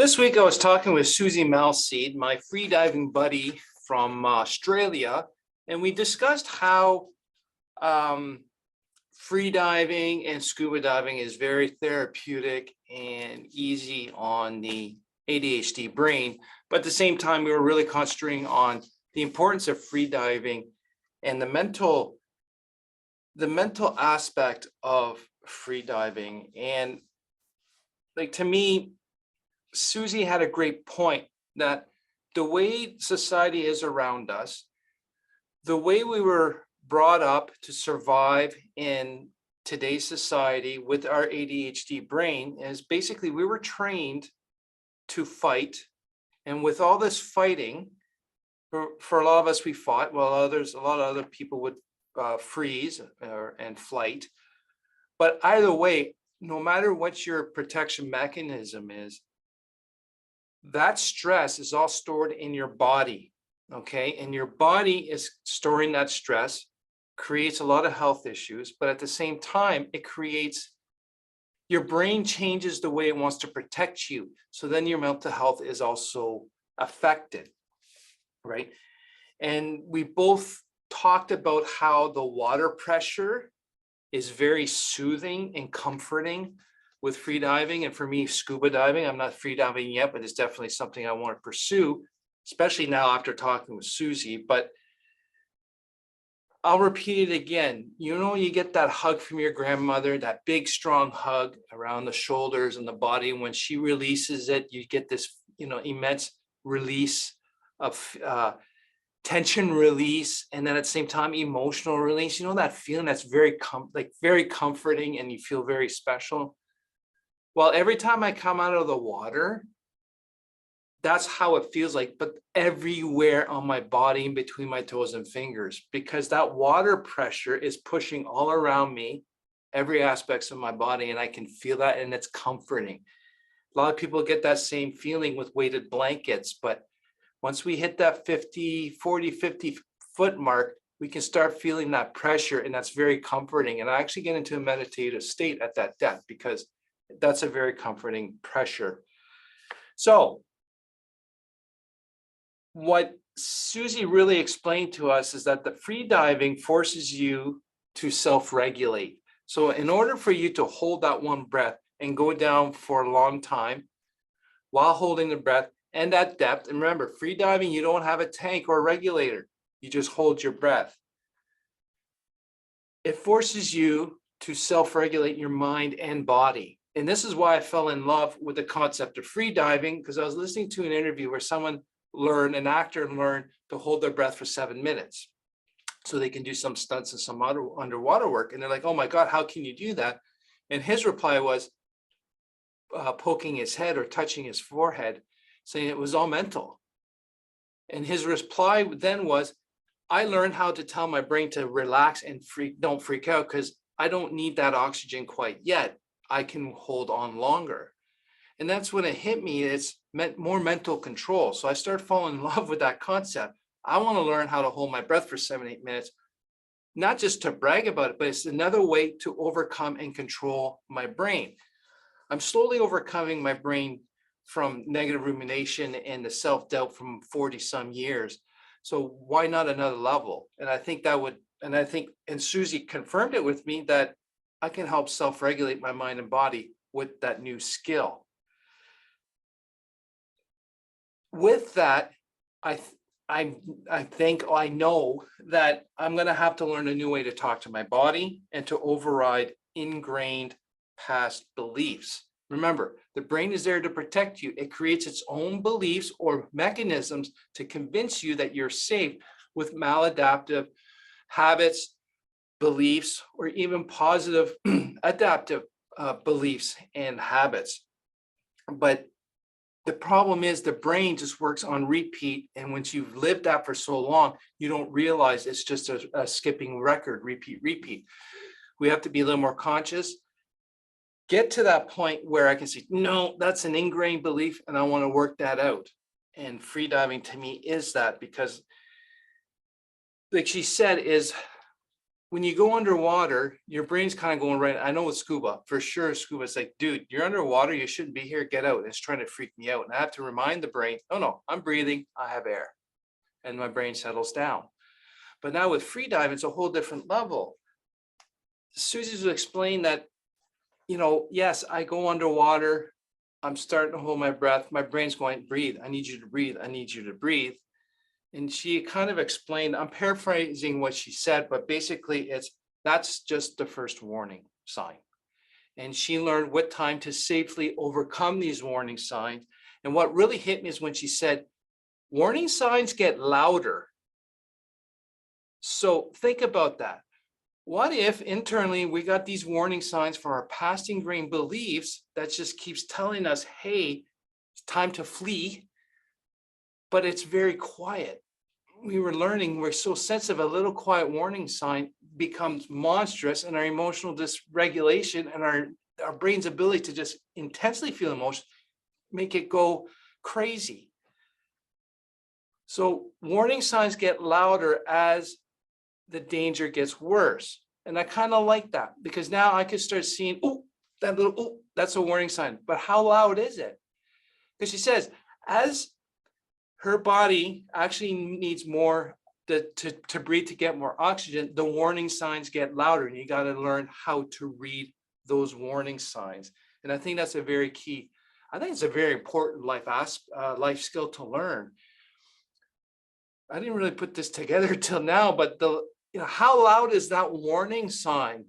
This week I was talking with Susie Malseed, my freediving buddy from Australia, and we discussed how freediving and scuba diving is very therapeutic and easy on the ADHD brain. But at the same time, we were really concentrating on the importance of freediving and the mental aspect of freediving. And like, to me, Susie had a great point that the way society is around us, the way we were brought up to survive in today's society with our ADHD brain is basically we were trained to fight. And with all this fighting, for a lot of us, we fought, while a lot of other people would freeze and flight. But either way, no matter what your protection mechanism is, that stress is all stored in your body, okay? And your body is storing that stress, creates a lot of health issues, but at the same time, your brain changes the way it wants to protect you. So then your mental health is also affected, right? And we both talked about how the water pressure is very soothing and comforting with free diving. And for me, scuba diving, I'm not free diving yet, but it's definitely something I want to pursue, especially now after talking with Susie. But I'll repeat it again. You know, you get that hug from your grandmother, that big, strong hug around the shoulders and the body. When she releases it, you get this, immense release of tension release, and then at the same time, emotional release. You know, that feeling that's very comforting, and you feel very special. Well, every time I come out of the water, that's how it feels like, but everywhere on my body, in between my toes and fingers, because that water pressure is pushing all around me, every aspects of my body, and I can feel that, and it's comforting. A lot of people get that same feeling with weighted blankets, but once we hit that 50 foot mark, we can start feeling that pressure, and that's very comforting. And I actually get into a meditative state at that depth because that's a very comforting pressure. So what Susie really explained to us is that the free diving forces you to self-regulate. So in order for you to hold that one breath and go down for a long time while holding the breath and at depth, and remember, free diving, you don't have a tank or a regulator. You just hold your breath. It forces you to self-regulate your mind and body. And this is why I fell in love with the concept of free diving, because I was listening to an interview where an actor learned to hold their breath for 7 minutes so they can do some stunts and some underwater work. And they're like, oh my God, how can you do that? And his reply was poking his head or touching his forehead, saying it was all mental. And his reply then was, I learned how to tell my brain to relax and don't freak out, because I don't need that oxygen quite yet. I can hold on longer. And that's when it hit me. It's more mental control. So I started falling in love with that concept. I want to learn how to hold my breath for 7-8 minutes, not just to brag about it, but it's another way to overcome and control my brain. I'm slowly overcoming my brain from negative rumination and the self-doubt from 40 some years. So why not another level? And I think and Susie confirmed it with me, that I can help self-regulate my mind and body with that new skill. With that, I know that I'm going to have to learn a new way to talk to my body and to override ingrained past beliefs. Remember, the brain is there to protect you. It creates its own beliefs or mechanisms to convince you that you're safe with maladaptive habits, beliefs, or even positive adaptive beliefs and habits. But the problem is the brain just works on repeat. And once you've lived that for so long, you don't realize it's just a skipping record, repeat. We have to be a little more conscious. Get to that point where I can say, no, that's an ingrained belief and I want to work that out. And freediving to me is that, because like she said, is when you go underwater, your brain's kind of going right. I know with scuba, for sure, scuba is like, dude, you're underwater. You shouldn't be here. Get out. It's trying to freak me out. And I have to remind the brain, oh, no, I'm breathing. I have air. And my brain settles down. But now with free dive, it's a whole different level. Susie's will explain that, yes, I go underwater. I'm starting to hold my breath. My brain's going, breathe. I need you to breathe. I need you to breathe. And she kind of explained, I'm paraphrasing what she said, but basically that's just the first warning sign. And she learned what time to safely overcome these warning signs. And what really hit me is when she said, warning signs get louder. So think about that. What if internally we got these warning signs from our past ingrained beliefs that just keeps telling us, hey, it's time to flee, but it's very quiet. We were learning we're so sensitive, a little quiet warning sign becomes monstrous, and our emotional dysregulation and our brain's ability to just intensely feel emotion make it go crazy. So warning signs get louder as the danger gets worse. And I kind of like that, because now I could start seeing, that's a warning sign. But how loud is it? Because she says, as her body actually needs more to breathe, to get more oxygen, the warning signs get louder, and you got to learn how to read those warning signs. And I think that's a very key. I think it's a very important life skill to learn. I didn't really put this together till now, but how loud is that warning sign?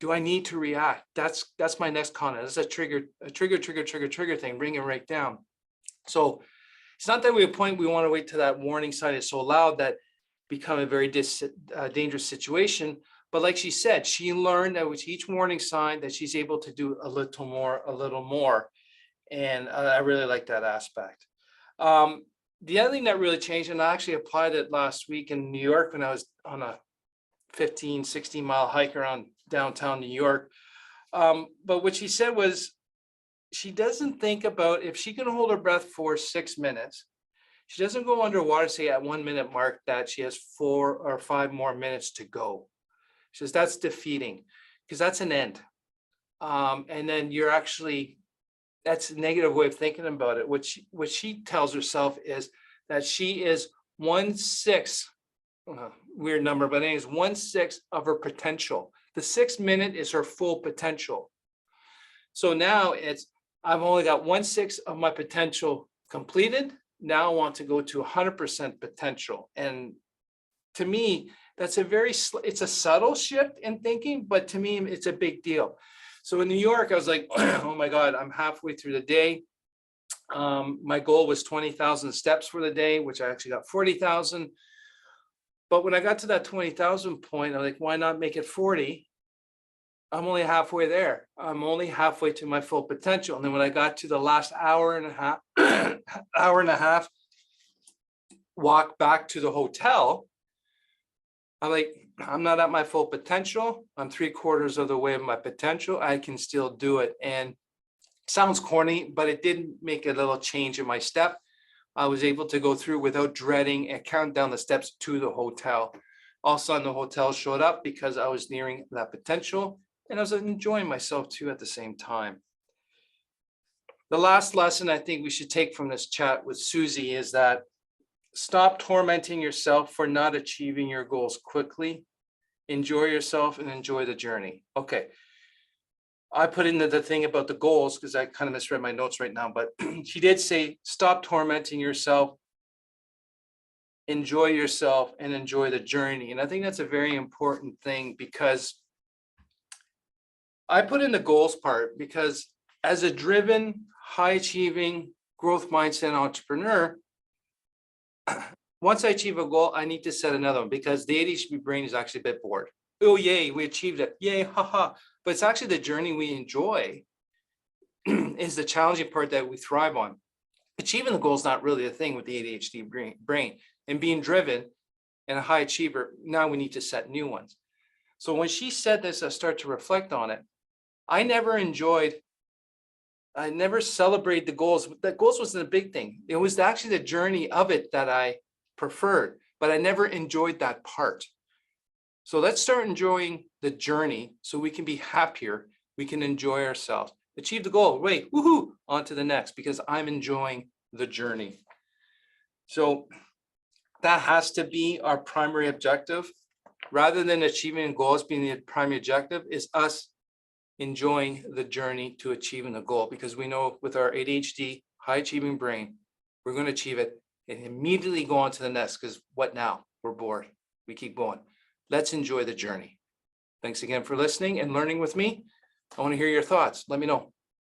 Do I need to react? That's my next comment. That's a trigger thing, bring it right down. So it's not that we want to wait till that warning sign is so loud that become a very dangerous situation. But like she said, she learned that with each warning sign that she's able to do a little more. And I really like that aspect. The other thing that really changed, and I actually applied it last week in New York when I was on a 15, 16 mile hike around downtown New York. But what she said was, she doesn't think about if she can hold her breath for 6 minutes. She doesn't go underwater, say at 1 minute mark, that she has 4 or 5 more minutes to go. She says that's defeating, because that's an end. And then that's a negative way of thinking about it. What she tells herself is that she is 1/6, weird number, but it is 1/6 of her potential. The 6 minute is her full potential. So now I've only got 1/6 of my potential completed. Now I want to go to 100% potential. And to me, that's it's a subtle shift in thinking, but to me, it's a big deal. So in New York, I was like, oh my God, I'm halfway through the day. My goal was 20,000 steps for the day, which I actually got 40,000. But when I got to that 20,000 point, I'm like, why not make it 40? I'm only halfway there. I'm only halfway to my full potential. And then when I got to the last hour and a half, walk back to the hotel, I'm like, I'm not at my full potential. I'm 3/4 of the way of my potential. I can still do it. And it sounds corny, but it did make a little change in my step. I was able to go through without dreading and count down the steps to the hotel. All of a sudden, the hotel showed up because I was nearing that potential, and I was enjoying myself too at the same time. The last lesson I think we should take from this chat with Susie is that stop tormenting yourself for not achieving your goals quickly. Enjoy yourself and enjoy the journey. Okay. I put in the thing about the goals because I kind of misread my notes right now, but she did say, stop tormenting yourself, enjoy yourself, and enjoy the journey. And I think that's a very important thing, because I put in the goals part because as a driven, high achieving, growth mindset entrepreneur, once I achieve a goal, I need to set another one, because the ADHD brain is actually a bit bored. Oh, yay, we achieved it. Yay, haha. But it's actually the journey we enjoy is the challenging part that we thrive on. Achieving the goal is not really a thing with the ADHD brain. And being driven and a high achiever, now we need to set new ones. So when she said this, I started to reflect on it. I never celebrated the goals. The goals wasn't a big thing. It was actually the journey of it that I preferred, but I never enjoyed that part. So let's start enjoying the journey so we can be happier. We can enjoy ourselves, achieve the goal. Wait, woohoo, on to the next because I'm enjoying the journey. So that has to be our primary objective. Rather than achieving goals being the primary objective, is us enjoying the journey to achieving the goal, because we know with our ADHD, high achieving brain, we're going to achieve it and immediately go on to the next, because what now? We're bored. We keep going. Let's enjoy the journey. Thanks again for listening and learning with me. I want to hear your thoughts. Let me know.